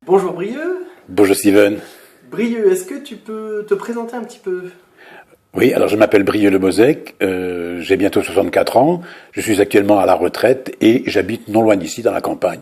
Bonjour Brieux. Bonjour Steven. Brieux, est-ce que tu peux te présenter un petit peu? Oui, alors je m'appelle Brieux Lemozec, j'ai bientôt 64 ans, je suis actuellement à la retraite et j'habite non loin d'ici, dans la campagne,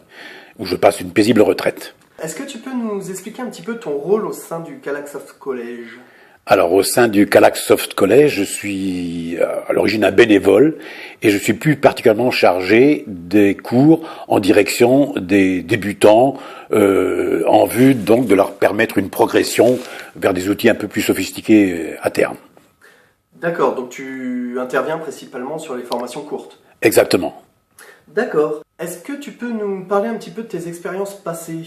où je passe une paisible retraite. Est-ce que tu peux nous expliquer un petit peu ton rôle au sein du Calaxsoft College? Alors au sein du Calaxsoft College, je suis à l'origine un bénévole et je suis plus particulièrement chargé des cours en direction des débutants en vue donc de leur permettre une progression vers des outils un peu plus sophistiqués à terme. D'accord, donc tu interviens principalement sur les formations courtes. Exactement. D'accord. Est-ce que tu peux nous parler un petit peu de tes expériences passées?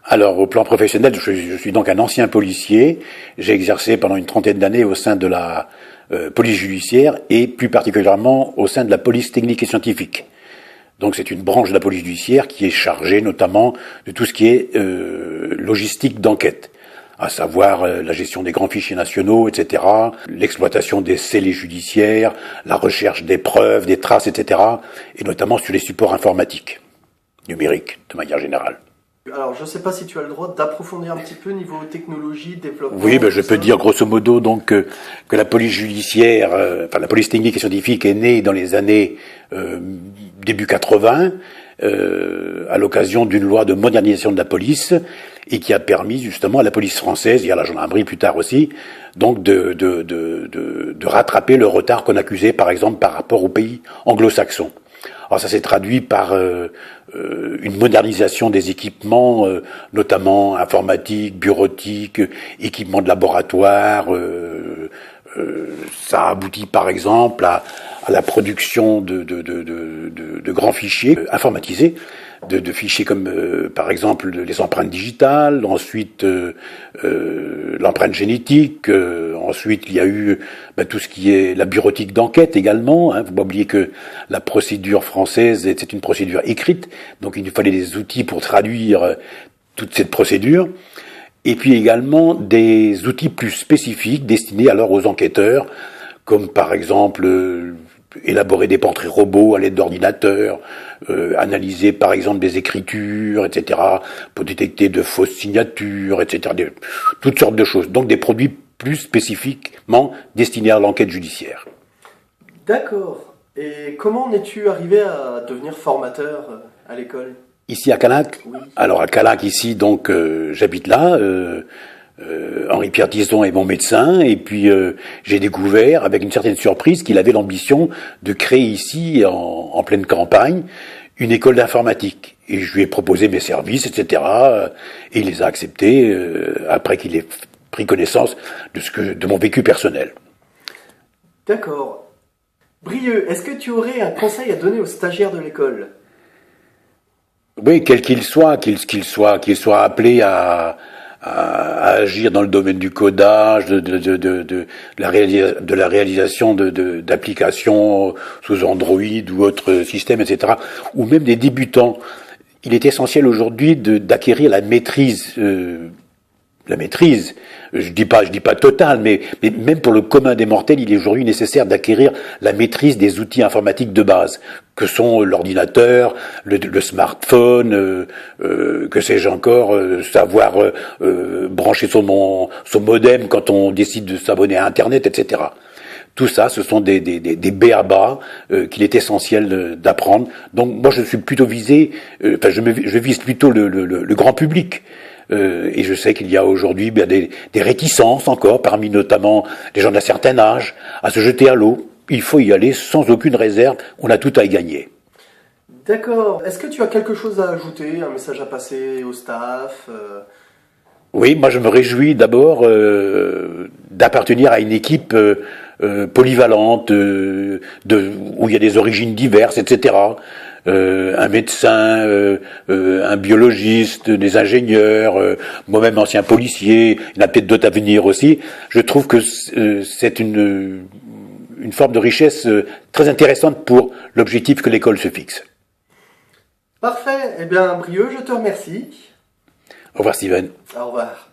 Alors, au plan professionnel, je suis donc un ancien policier. J'ai exercé pendant une trentaine d'années au sein de la police judiciaire et plus particulièrement au sein de la police technique et scientifique. Donc, c'est une branche de la police judiciaire qui est chargée notamment de tout ce qui est logistique d'enquête, à savoir la gestion des grands fichiers nationaux, etc., l'exploitation des scellés judiciaires, la recherche des preuves, des traces, etc., et notamment sur les supports informatiques, numériques, de manière générale. Alors, je ne sais pas si tu as le droit d'approfondir un petit peu niveau technologie, développement. Oui, je peux dire grosso modo donc que la police judiciaire, la police technique et scientifique est née dans les années début 80 à l'occasion d'une loi de modernisation de la police et qui a permis justement à la police française et à la gendarmerie plus tard aussi donc de rattraper le retard qu'on accusait par exemple par rapport aux pays anglo-saxons. Alors ça s'est traduit par une modernisation des équipements, notamment informatiques, bureautiques, équipements de laboratoire. Ça aboutit par exemple à la production de grands fichiers informatisés, de fichiers comme par exemple les empreintes digitales, ensuite l'empreinte génétique, ensuite il y a eu tout ce qui est la bureautique d'enquête également. Faut pas oublier que la procédure française c'est une procédure écrite, donc il nous fallait des outils pour traduire toute cette procédure. Et puis également des outils plus spécifiques destinés alors aux enquêteurs, comme par exemple élaborer des portraits robots à l'aide d'ordinateurs, analyser par exemple des écritures, etc., pour détecter de fausses signatures, etc., toutes sortes de choses. Donc des produits plus spécifiquement destinés à l'enquête judiciaire. D'accord. Et comment en es-tu arrivé à devenir formateur à l'école? Ici à Callac. Oui. Alors à Callac ici, donc j'habite là. Henri-Pierre Tison est mon médecin et puis j'ai découvert avec une certaine surprise qu'il avait l'ambition de créer ici en pleine campagne une école d'informatique et je lui ai proposé mes services, etc. Et il les a acceptés après qu'il ait pris connaissance de mon vécu personnel. D'accord. Brieux, est-ce que tu aurais un conseil à donner aux stagiaires de l'école? Oui, quel qu'il soit, qu'il soit appelé à agir dans le domaine du codage, de la réalisation d'applications sous Android ou autres systèmes, etc., ou même des débutants. Il est essentiel aujourd'hui d'acquérir la maîtrise. Je dis pas totale, mais même pour le commun des mortels, il est aujourd'hui nécessaire d'acquérir la maîtrise des outils informatiques de base, que sont l'ordinateur, le smartphone, que sais-je encore, savoir brancher son modem quand on décide de s'abonner à Internet, etc. Tout ça, ce sont des b.a.-ba qu'il est essentiel d'apprendre. Donc moi, je suis plutôt visé, je vise plutôt le grand public. Et je sais qu'il y a aujourd'hui des réticences encore, parmi notamment les gens d'un certain âge, à se jeter à l'eau. Il faut y aller sans aucune réserve, on a tout à y gagner. D'accord. Est-ce que tu as quelque chose à ajouter, un message à passer au staff? Oui, moi je me réjouis d'abord d'appartenir à une équipe polyvalente, où il y a des origines diverses, etc. Un médecin, un biologiste, des ingénieurs, moi-même ancien policier, il y en a peut-être d'autres à venir aussi. Je trouve que c'est une forme de richesse très intéressante pour l'objectif que l'école se fixe. Parfait. Eh bien, Brieux, je te remercie. Au revoir Steven. Au revoir.